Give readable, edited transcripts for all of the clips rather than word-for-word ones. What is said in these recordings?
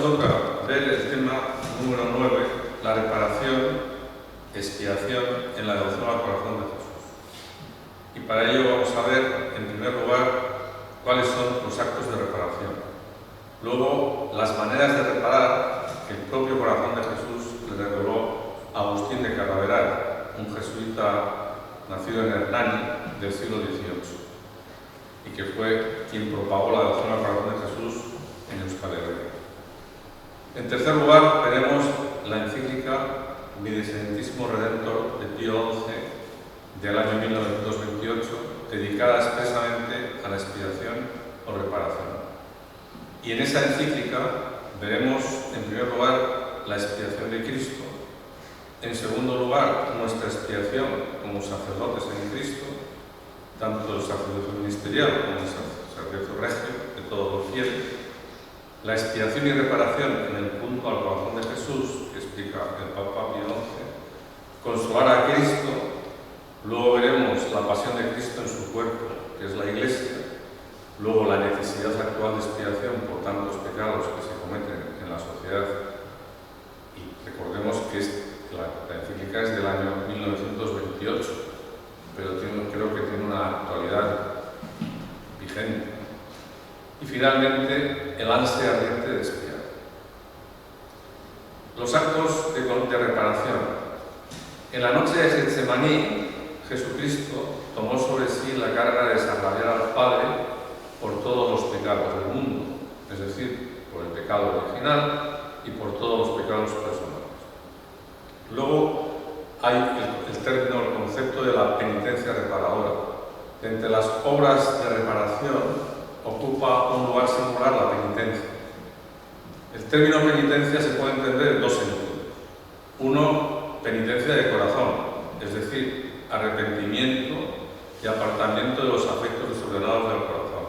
toca ver el tema número 9, la reparación, expiación en la devoción al corazón de Jesús. Y para ello vamos a ver, en primer lugar, cuáles son los actos de reparación. Luego, las maneras de reparar que el propio corazón de Jesús le reveló a Agustín de Carraveral, un jesuita nacido en Hernani del siglo XVIII, y que fue quien propagó la devoción al corazón de Jesús en Euskal Herria. En tercer lugar, veremos la encíclica Miserenissimo Redentor de Pío XI del año 1928, dedicada expresamente a la expiación o reparación. Y en esa encíclica veremos, en primer lugar, la expiación de Cristo, en segundo lugar, nuestra expiación como sacerdotes en Cristo, tanto el sacerdocio ministerial como el sacerdocio regio de todos los fieles, la expiación y reparación en el punto al corazón de Jesús, que explica el Papa Pío XI, consolar a Cristo, luego veremos la pasión de Cristo en su cuerpo, que es la Iglesia, luego la necesidad actual de expiación por tantos pecados que se cometen en la sociedad, y recordemos que la encíclica es del año 1928, pero creo que tiene una actualidad vigente. Y finalmente, el ansia ardiente de expiar. Los actos de reparación. En la noche de Getsemaní, Jesucristo tomó sobre sí la carga de desagraviar al Padre por todos los pecados del mundo, es decir, por el pecado original y por todos los pecados personales. Luego hay el término, el concepto de la penitencia reparadora. Entre las obras de reparación ocupa un lugar singular la penitencia. El término penitencia se puede entender en dos sentidos. Uno, penitencia de corazón, es decir, arrepentimiento y apartamiento de los afectos desordenados del corazón.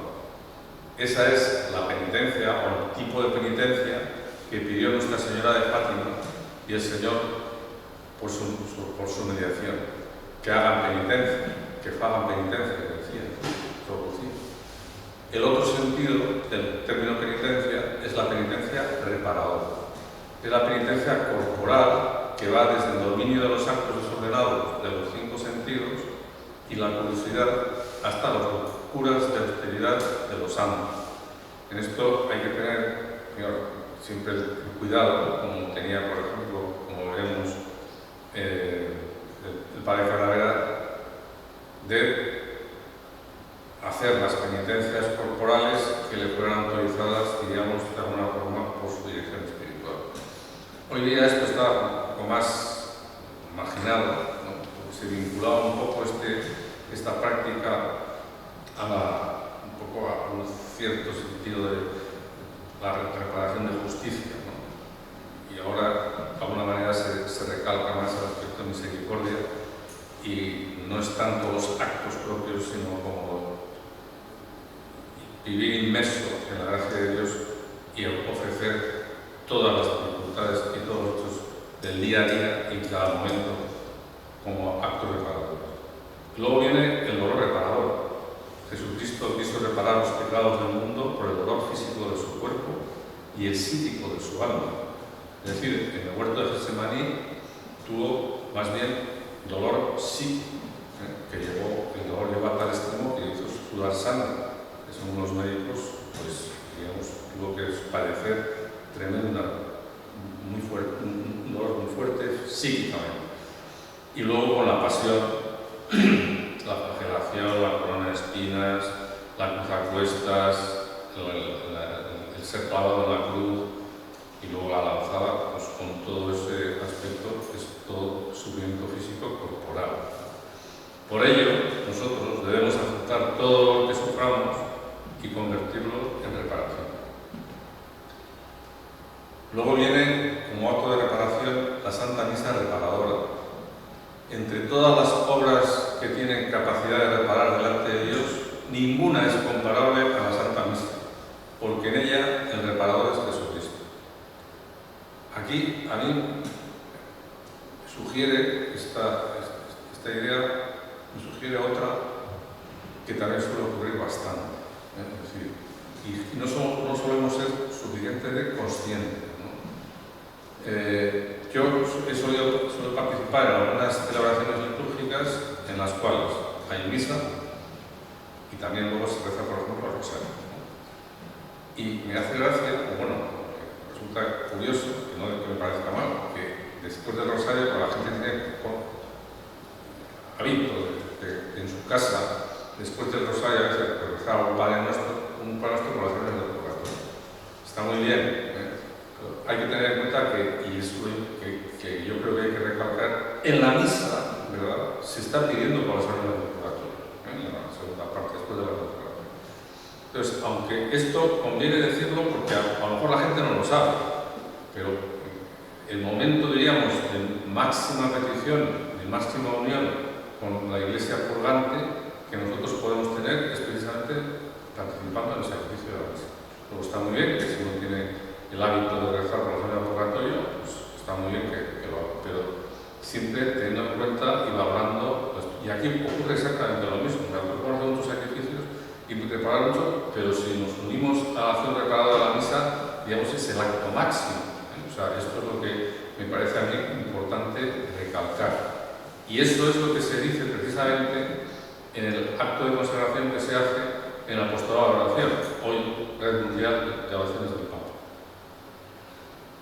Esa es la penitencia o el tipo de penitencia que pidió Nuestra Señora de Fátima y el Señor por su mediación. Que hagan penitencia, que hagan penitencia, decía. El otro sentido del término penitencia es la penitencia reparadora. Es la penitencia corporal que va desde el dominio de los actos desordenados de los 5 sentidos y la curiosidad hasta las locuras de austeridad de los santos. En esto hay que tener siempre el cuidado, como tenía, por ejemplo, como veremos, el padre Carraveral, de hacer las penitencias corporales que le fueran autorizadas, digamos, de alguna forma por su dirección espiritual. Hoy día esto está un poco más marginado, ¿no? Se vinculaba un poco esta práctica un poco a un cierto sentido de la reparación de justicia, ¿no? Y ahora, de alguna manera, se recalca más el aspecto de misericordia y no es tanto los actos propios, sino como vivir inmerso en la gracia de Dios y ofrecer todas las dificultades y todos los hechos del día a día en cada momento como acto reparador. Luego viene el dolor reparador. Jesucristo quiso reparar los pecados del mundo por el dolor físico de su cuerpo y el psíquico de su alma. Es decir, en el huerto de Getsemaní tuvo más bien dolor psíquico, que el dolor llegó a tal extremo que hizo sudar sangre. Según los médicos, pues, digamos, tuvo que padecer muy fuerte, un dolor muy fuerte psíquicamente. Y luego con la pasión, la flagelación, la corona de espinas, la cruz a cuestas, el ser clavado en la cruz y luego la lanzada, pues con todo ese aspecto, es todo sufrimiento físico corporal. Por ello, nosotros debemos aceptar todo lo que suframos y convertirlo en reparación. Luego viene, como acto de reparación, la Santa Misa reparadora. Entre todas las obras que tienen capacidad de reparar delante de Dios, ninguna es comparable a la Santa Misa, porque en ella el reparador es Jesucristo. Aquí, a mí, sugiere esta idea, me sugiere otra que también suele ocurrir bastante. Es decir, y no solemos ser suficientemente conscientes. Yo he solido participar en algunas celebraciones litúrgicas en las cuales hay misa y también luego se reza, por ejemplo, el rosario, ¿no? Y me hace gracia, o bueno, resulta curioso, que no que me parezca mal, que después del rosario pues, la gente tiene hábito en su casa, después del rosario a veces rezar un Padre Nuestro por las celebraciones del purgatorio. Está muy bien, ¿eh? Hay que tener en cuenta que, y eso que yo creo que hay que recalcar, en la misa, ¿verdad?, se está pidiendo por las almas del purgatorio, en la segunda parte, después de la purgatorio. Entonces, aunque esto conviene decirlo porque a lo mejor la gente no lo sabe, pero el momento, diríamos, de máxima petición, de máxima unión con la Iglesia purgante que nosotros podemos tener es precisamente participando en el sacrificio de la misa. Luego está muy bien que si uno tiene el hábito de rezar por la zona del purgatorio, pues está muy bien que lo haga, pero siempre teniendo en cuenta y valorando, pues, y aquí ocurre exactamente lo mismo, me propone hacer muchos sacrificios y preparar mucho, pero si nos unimos a la acción preparada de la misa, digamos, es el acto máximo, ¿eh? O sea, esto es lo que me parece a mí importante recalcar. Y eso es lo que se dice precisamente en el acto de consagración que se hace en el apostolado de oración, hoy Red Mundial de Oraciones del Papa.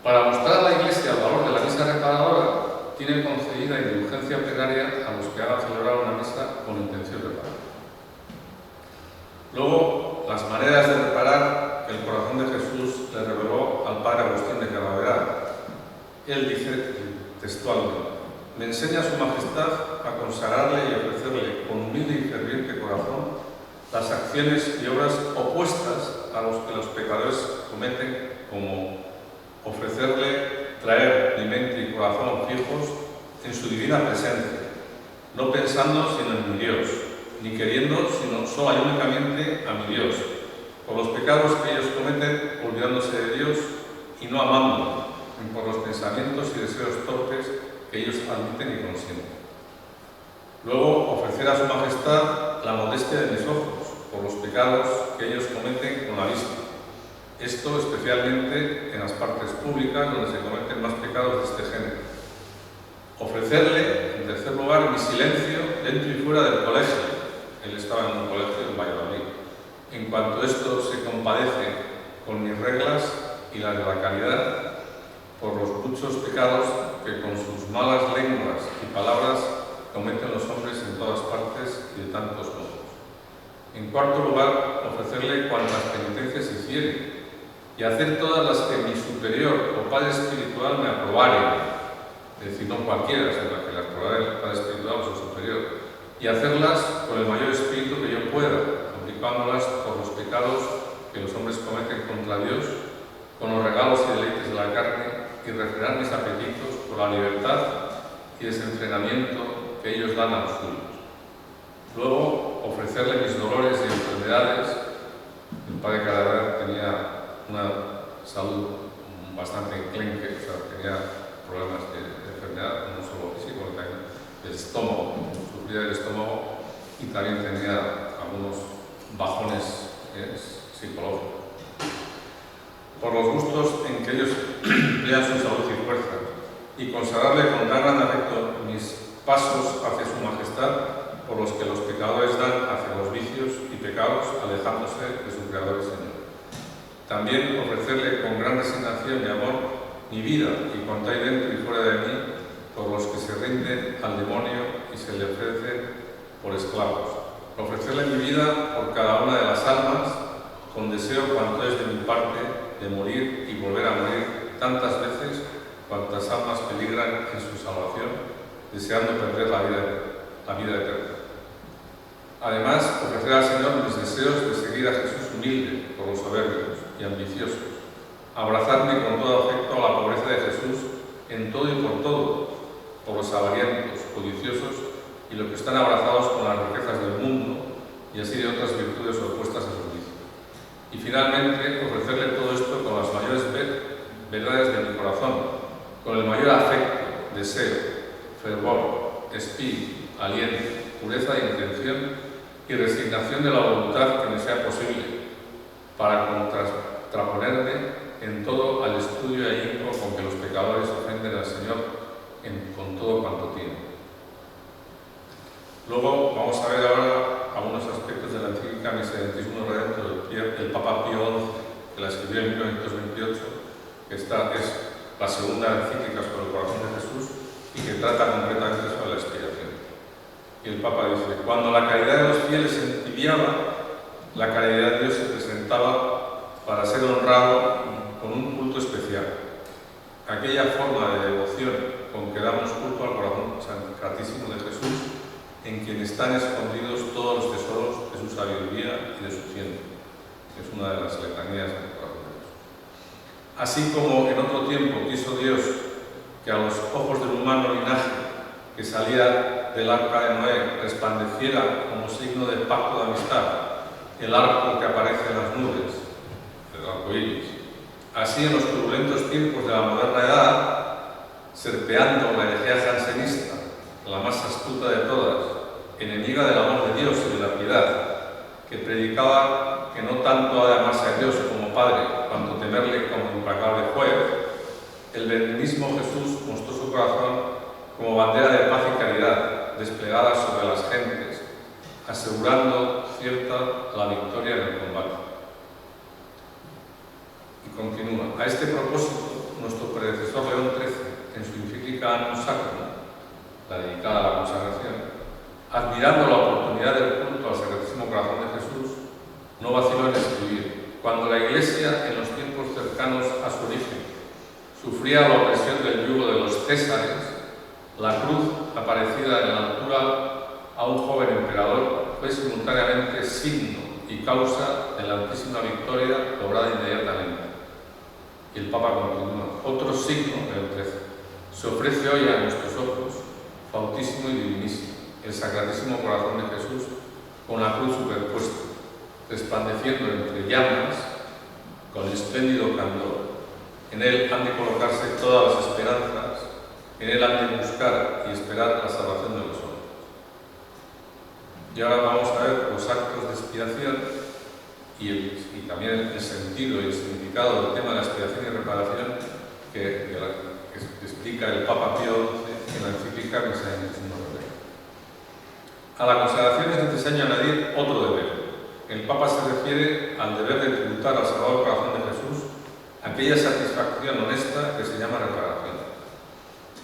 Para mostrar a la Iglesia el valor de la misa reparadora, tiene concedida indulgencia plenaria a los que hagan celebrar una misa con intención de reparar. Luego, las maneras de reparar que el corazón de Jesús le reveló al padre Agustín de Calaverá. Él dice textualmente: me enseña su majestad a consagrarle y ofrecerle con humilde y ferviente corazón las acciones y obras opuestas a los que los pecadores cometen, como ofrecerle traer mi mente y corazón fijos en su divina presencia, no pensando sino en mi Dios, ni queriendo sino sola y únicamente a mi Dios, por los pecados que ellos cometen olvidándose de Dios y no amándolo, ni por los pensamientos y deseos torpes que ellos admiten y consienten. Luego, ofrecer a su majestad la modestia de mis ojos, por los pecados que ellos cometen con la vista. Esto especialmente en las partes públicas donde se cometen más pecados de este género. Ofrecerle, en tercer lugar, mi silencio dentro y fuera del colegio. Él estaba en un colegio en Valladolid. En cuanto esto se compadece con mis reglas y las de la caridad, por los muchos pecados que con sus malas lenguas y palabras cometen los hombres en todas partes y de tantos modos. En cuarto lugar, ofrecerle cuantas penitencias hiciere y hacer todas las que mi superior o Padre Espiritual me aprobare, es decir, no cualquiera, sino las que le aprobare el Padre Espiritual o su superior, y hacerlas con el mayor espíritu que yo pueda, aplicándolas por los pecados que los hombres cometen contra Dios, con los regalos y deleites de la carne, y refrenar mis apetitos por la libertad y desenfrenamiento que ellos dan a los suyos. Luego, ofrecerle mis dolores y enfermedades. El padre Calaverá tenía una salud bastante enclenque, o sea, tenía problemas de enfermedad, no solo físico, sino también del estómago, sufría del estómago y también tenía algunos bajones psicológicos. Por los gustos en que ellos vean su salud y fuerza, y consagrarle con gran afecto mis pasos hacia su majestad, por los que los pecadores dan hacia los vicios y pecados, alejándose de su Creador y Señor. También ofrecerle con gran resignación y amor mi vida y cuanto hay dentro y fuera de mí, por los que se rinden al demonio y se le ofrecen por esclavos. Ofrecerle mi vida por cada una de las almas, con deseo cuanto es de mi parte de morir y volver a morir tantas veces cuantas almas peligran en su salvación, deseando perder la vida eterna. Además, ofrecer al Señor mis deseos de seguir a Jesús humilde por los soberbios y ambiciosos, abrazarme con todo afecto a la pobreza de Jesús en todo y por todo, por los avarientos, codiciosos y los que están abrazados con las riquezas del mundo y así de otras virtudes opuestas a su vicio. Y finalmente, ofrecerle todo esto con las mayores verdades de mi corazón, con el mayor afecto, deseo, fervor, espíritu, aliento, pureza de intención y resignación de la voluntad que me sea posible, para contraponerme en todo al estudio y ahínco con que los pecadores ofenden al Señor con todo cuanto tiene. Luego vamos a ver ahora algunos aspectos de la encíclica Miserentissimum Redemptor del Papa Pío XI, que la escribió en 1928, que esta es la segunda encíclica sobre el corazón de Jesús y que trata concretamente sobre la expiación. Y el Papa dice: cuando la caridad de los fieles se entibiaba, la caridad de Dios se presentaba para ser honrado con un culto especial. Aquella forma de devoción con que damos culto al corazón sacratísimo de Jesús, en quien están escondidos todos los tesoros de su sabiduría y de su ciencia. Es una de las letanías del corazón de Dios. Así como en otro tiempo quiso Dios que a los ojos del humano linaje que salía del arca de Noé resplandeciera como signo del pacto de amistad el arco que aparece en las nubes, el arco iris. Así en los turbulentos tiempos de la moderna edad, serpeando la herejía jansenista, la más astuta de todas, enemiga del amor de Dios y de la piedad, que predicaba que no tanto ha de amarse a Dios como Padre, cuanto temerle como implacable juez, el benignísimo Jesús mostró su corazón como bandera de paz y caridad, desplegada sobre las gentes, asegurando cierta la victoria en el combate. Y continúa: a este propósito, nuestro predecesor León XIII, en su encíclica Annus Sacrum, la dedicada a la consagración, admirando la oportunidad del culto al Sacratísimo Corazón de Jesús, no vaciló en escribir: cuando la Iglesia, en los tiempos cercanos a su origen, sufría la opresión del yugo de los Césares, la cruz, aparecida en la altura a un joven emperador, fue simultáneamente signo y causa de la altísima victoria lograda inmediatamente. Y el Papa continúa: otro signo del 13 se ofrece hoy a nuestros ojos, fautísimo y divinísimo, el Sacratísimo Corazón de Jesús, con la cruz superpuesta, resplandeciendo entre llamas con espléndido candor. En él han de colocarse todas las esperanzas, en él han de buscar y esperar la salvación de los hombres. Y ahora vamos a ver los actos de expiación y también el sentido y el significado del tema de la expiación y reparación que explica el Papa Pío XI en la encíclica Miserentissimum Redemptor. A la consagración es necesario añadir otro deber. El Papa se refiere al deber de tributar al Sagrado Corazón de Jesús aquella satisfacción honesta que se llama reparación.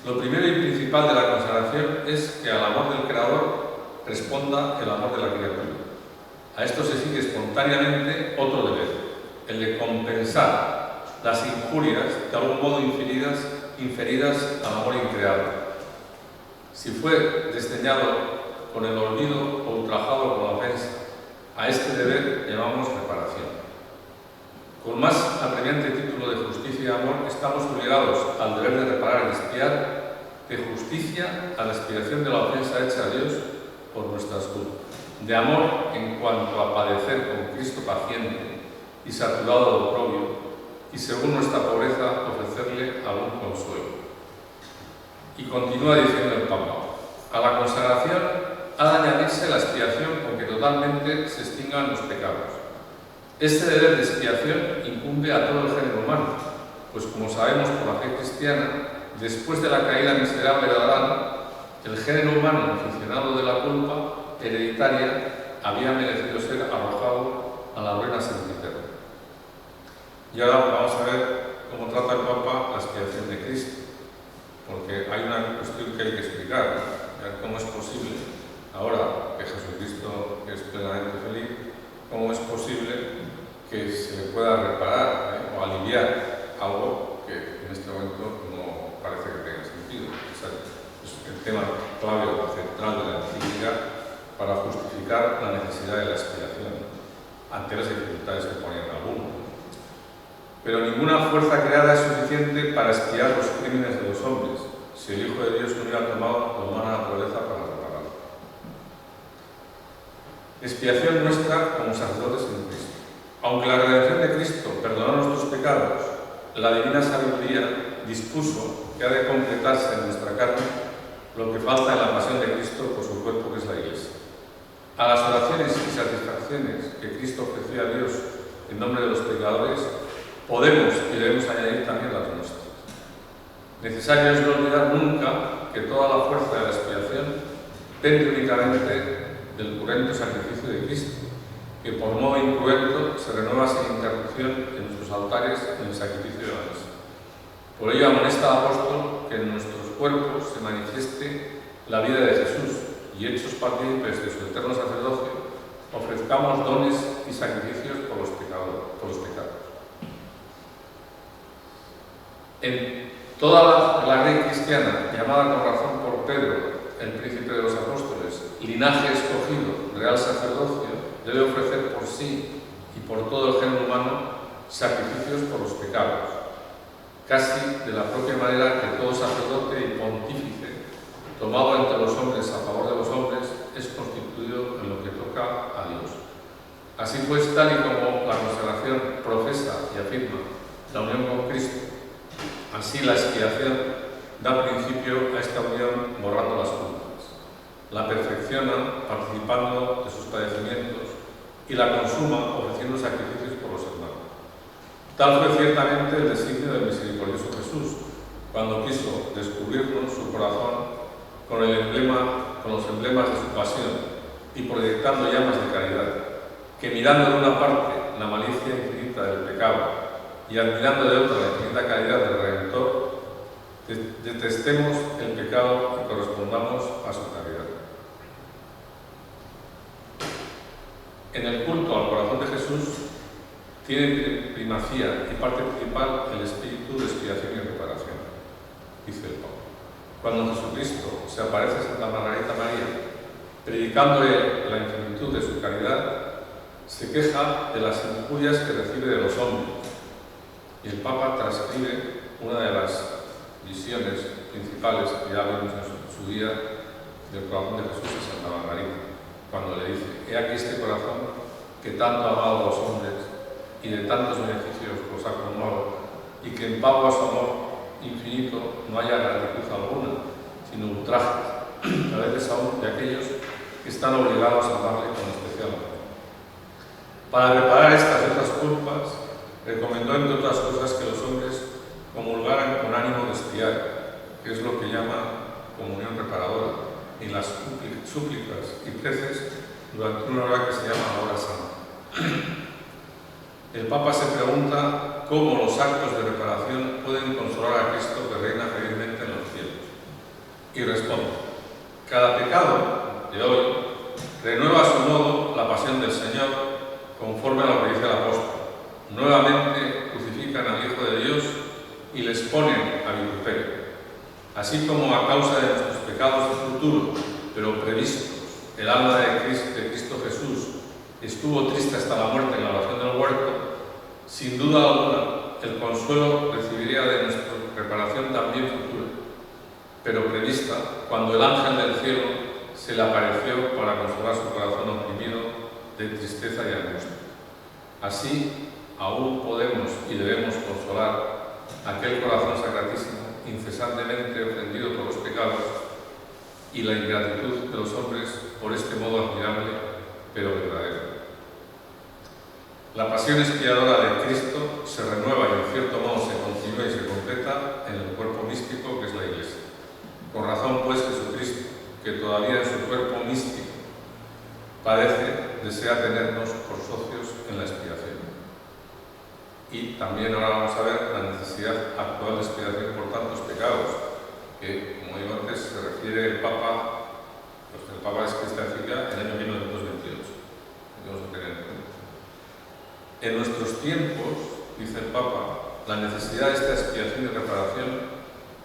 Lo primero y principal de la consagración es que al amor del Creador responda el amor de la criatura. A esto se sigue espontáneamente otro deber, el de compensar las injurias de algún modo inferidas al amor increado. Si fue desdeñado con el olvido o ultrajado con la ofensa, a este deber llamamos reparación. Con más apremiante título de justicia y amor, estamos obligados al deber de reparar y expiar, de justicia a la expiación de la ofensa hecha a Dios por nuestras culpas, de amor en cuanto a padecer con Cristo paciente y saturado de oprobio, y según nuestra pobreza ofrecerle algún consuelo. Y continúa diciendo el Papa: a la consagración ha de añadirse la expiación con que totalmente se extingan los pecados. Este deber de expiación incumbe a todo el género humano, pues como sabemos por la fe cristiana, después de la caída miserable de Adán, el género humano, aficionado de la culpa hereditaria, había merecido ser arrojado a la ruina sempiterna. Y ahora vamos a ver cómo trata el Papa la expiación de Cristo, porque hay una cuestión que hay que explicar, cómo es posible, ahora que Jesucristo es plenamente feliz, cómo es posible que se le pueda reparar o aliviar algo que en este momento no parece que tenga sentido. Es el tema clave o central de la encíclica para justificar la necesidad de la expiación ante las dificultades que ponían algunos. Pero ninguna fuerza creada es suficiente para expiar los crímenes de los hombres, si el Hijo de Dios no hubiera tomado la humana naturaleza para repararlo. Expiación nuestra como sacerdotes en Cristo. Aunque la redención de Cristo perdonó nuestros pecados, la divina sabiduría dispuso que ha de completarse en nuestra carne lo que falta en la pasión de Cristo por su cuerpo, que es la Iglesia. A las oraciones y satisfacciones que Cristo ofreció a Dios en nombre de los pecadores, podemos y debemos añadir también las nuestras. Necesario es no olvidar nunca que toda la fuerza de la expiación pende únicamente del cruento sacrificio de Cristo, que por modo incruento se renueva sin interrupción en nuestros altares en el sacrificio de la misa. Por ello amonesta al apóstol que en nuestros cuerpos se manifieste la vida de Jesús y, hechos partícipes de su eterno sacerdocio, ofrezcamos dones y sacrificios por los pecados. En toda la ley cristiana, llamada con razón por Pedro, el príncipe de los apóstoles, linaje escogido, real sacerdocio, debe ofrecer por sí y por todo el género humano sacrificios por los pecados, casi de la propia manera que todo sacerdote y pontífice, tomado entre los hombres a favor de los hombres, es constituido en lo que toca a Dios. Así pues, tal y como la consagración profesa y afirma la unión con Cristo, así la expiación da principio a esta unión borrando las culpas, la perfecciona participando de sus padecimientos y la consuma ofreciendo sacrificios por los hermanos. Tal fue ciertamente el designio del misericordioso Jesús, cuando quiso descubrirnos su corazón con los emblemas de su pasión y proyectando llamas de caridad, que mirando de una parte la malicia infinita del pecado y admirando de otra la infinita caridad del Redentor, detestemos el pecado y correspondamos a su caridad. En el culto al corazón de Jesús tiene primacía y parte principal el espíritu de expiación y reparación, dice el Papa. Cuando Jesucristo se aparece a Santa Margarita María, predicándole la infinitud de su caridad, se queja de las injurias que recibe de los hombres, y el Papa transcribe una de las visiones principales que ya vimos en su día del corazón de Jesús a Santa Margarita, cuando le dice: he aquí este corazón que tanto ha amado a los hombres y de tantos beneficios los ha colmado, y que en pago a su amor infinito no haya gratitud alguna, sino ultrajes, a veces aún de aquellos que están obligados a darle con especial amor. Para reparar estas y otras culpas, recomendó, entre otras cosas, que los hombres comulgaran con ánimo de expiar, que es lo que llama comunión reparadora, y las súplicas y preces durante una hora que se llama la hora santa. El Papa se pregunta cómo los actos de reparación pueden consolar a Cristo que reina felizmente en los cielos. Y responde: cada pecado de hoy renueva a su modo la pasión del Señor, conforme a lo que dice el apóstol. Nuevamente crucifican al Hijo de Dios y les ponen a vituperio. Así como a causa de nuestros pecados de futuro, pero previstos, el alma de Cristo Jesús estuvo triste hasta la muerte en la oración del huerto, sin duda alguna el consuelo recibiría de nuestra reparación también futura, pero prevista cuando el ángel del cielo se le apareció para consolar su corazón oprimido de tristeza y angustia. Así, aún podemos y debemos consolar aquel corazón sacratísimo, incesantemente ofendido por los pecados y la ingratitud de los hombres por este modo admirable, pero verdadero. La pasión expiadora de Cristo se renueva y en cierto modo se continúa y se completa en el cuerpo místico que es la Iglesia. Con razón, pues, Jesucristo, que todavía en su cuerpo místico padece, desea tenernos por socios en la expiación. Y también ahora vamos a ver la necesidad actual de expiación por tantos pecados, que, como digo antes, se refiere el Papa es que esta encíclica en el año 1928. Tenemos que tener en cuenta. En nuestros tiempos, dice el Papa, la necesidad de esta expiación y reparación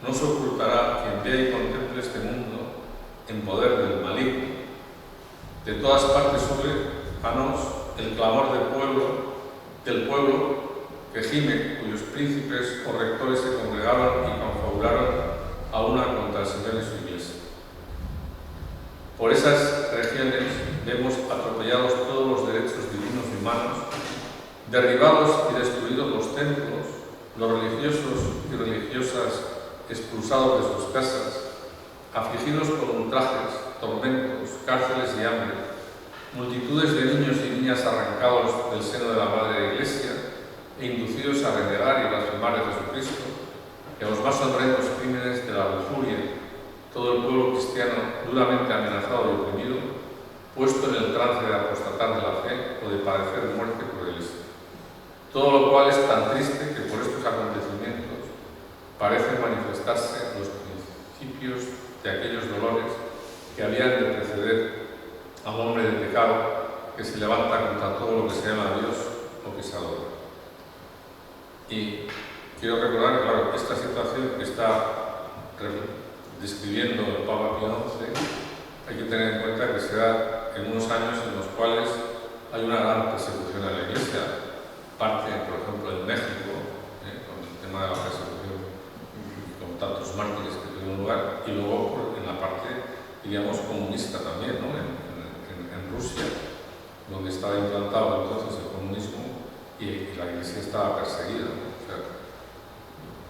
no se ocultará quien vea y contemple este mundo en poder del maligno. De todas partes sube a nos el clamor del pueblo que gime, cuyos príncipes o rectores se congregaron y confabularon a una contra el Señor y su Iglesia. Por esas regiones vemos atropellados todos los derechos divinos y humanos, derribados y destruidos los templos, los religiosos y religiosas expulsados de sus casas, afligidos con ultrajes, tormentos, cárceles y hambre, multitudes de niños y niñas arrancados del seno de la Madre Iglesia e inducidos a renegar y blasfemar de Jesucristo, y a los más horrendos crímenes todo el pueblo cristiano duramente amenazado y oprimido, puesto en el trance de apostatar de la fe o de padecer muerte por el Iglesia. Todo lo cual es tan triste que por estos acontecimientos parecen manifestarse los principios de aquellos dolores que habían de preceder a un hombre de pecado que se levanta contra todo lo que se llama Dios o que se adora. Y quiero recordar, claro, esta situación que está describiendo el Papa Pío XI, hay que tener en cuenta que se da en unos años en los cuales hay una gran persecución a la Iglesia, parte, por ejemplo, en México, con el tema de la persecución, con tantos mártires que tuvieron lugar, y luego en la parte, diríamos, comunista también, ¿no? en Rusia, donde estaba implantado entonces el comunismo y la Iglesia estaba perseguida, ¿no? O sea,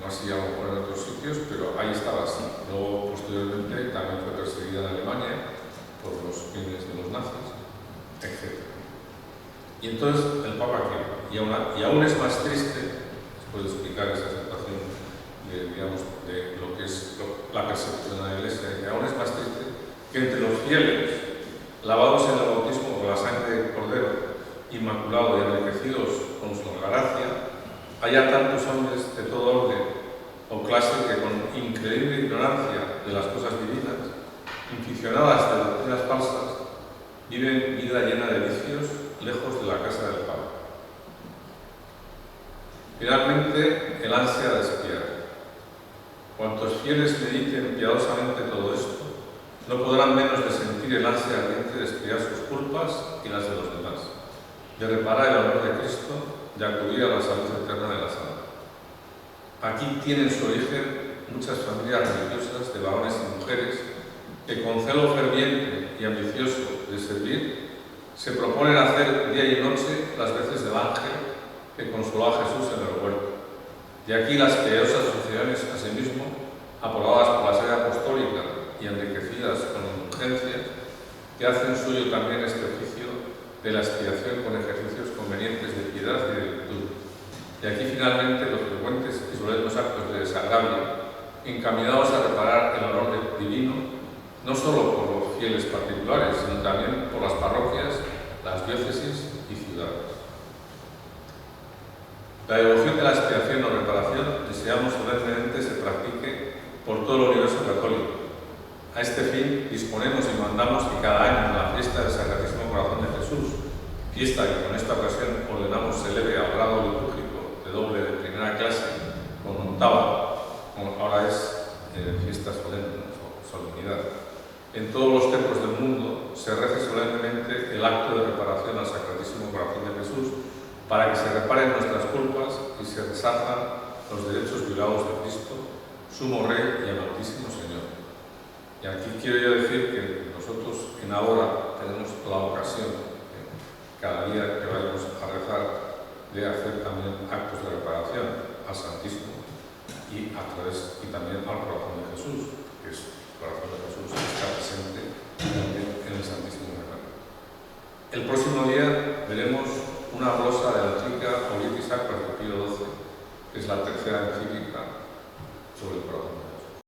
no así a lo mejor en otros sitios, pero ahí estaba así. Luego, posteriormente, también fue perseguida en Alemania por los crímenes de los nazis, etc. Y entonces el Papa quiere, y aún es más triste, después de explicar esa situación digamos, de lo que es la persecución a la Iglesia, y aún es más triste que entre los fieles, lavados en el bautismo con la sangre del Cordero, inmaculado y enriquecidos con su gracia, haya tantos hombres de todo orden o clase que con increíble ignorancia de las cosas divinas, inficionadas de doctrinas falsas, viven vida llena de vicios lejos de la casa del Padre. Finalmente, el ansia de expiar. Cuantos fieles mediten piadosamente todo esto, no podrán menos de sentir el ansia ardiente de expiar sus culpas y las de los demás, de reparar el honor de Cristo, de acudir a la salud eterna de la almas. Aquí tienen su origen muchas familias religiosas de varones y mujeres que con celo ferviente y ambicioso de servir se proponen hacer día y noche las veces del ángel que consoló a Jesús en el huerto. De aquí las piadosas sociedades, asimismo, aprobadas por la sede apostólica y enriquecidas con indulgencias, que hacen suyo también este oficio de la expiación con ejercicios convenientes de piedad y de virtud. Y aquí finalmente los frecuentes y solemnes actos de desagravio, encaminados a reparar el honor divino, no solo por los fieles particulares, sino también por las parroquias, las diócesis y ciudades. La devoción de la expiación o reparación deseamos solemnemente se practique por todo el universo católico. A este fin disponemos y mandamos que cada año en la fiesta del Sacratísimo Corazón de Jesús, fiesta que con esta ocasión ordenamos se eleve al grado litúrgico de doble de primera clase con octava, como ahora es fiesta solemne, solemnidad. En todos los templos del mundo se rece solemnemente el acto de reparación al Sacratísimo Corazón de Jesús para que se reparen nuestras culpas y se resartan los derechos violados de Cristo, sumo Rey y amantísimo Señor. Y aquí quiero yo decir que nosotros en ahora tenemos la ocasión, cada día que vayamos a rezar, de hacer también actos de reparación al Santísimo y también al Corazón de Jesús, que es el Corazón de Jesús que está presente también en el Santísimo Sacramento. El próximo día veremos una glosa de la encíclica Auritis Sacra de Pío XII, que es la tercera encíclica sobre el corazón.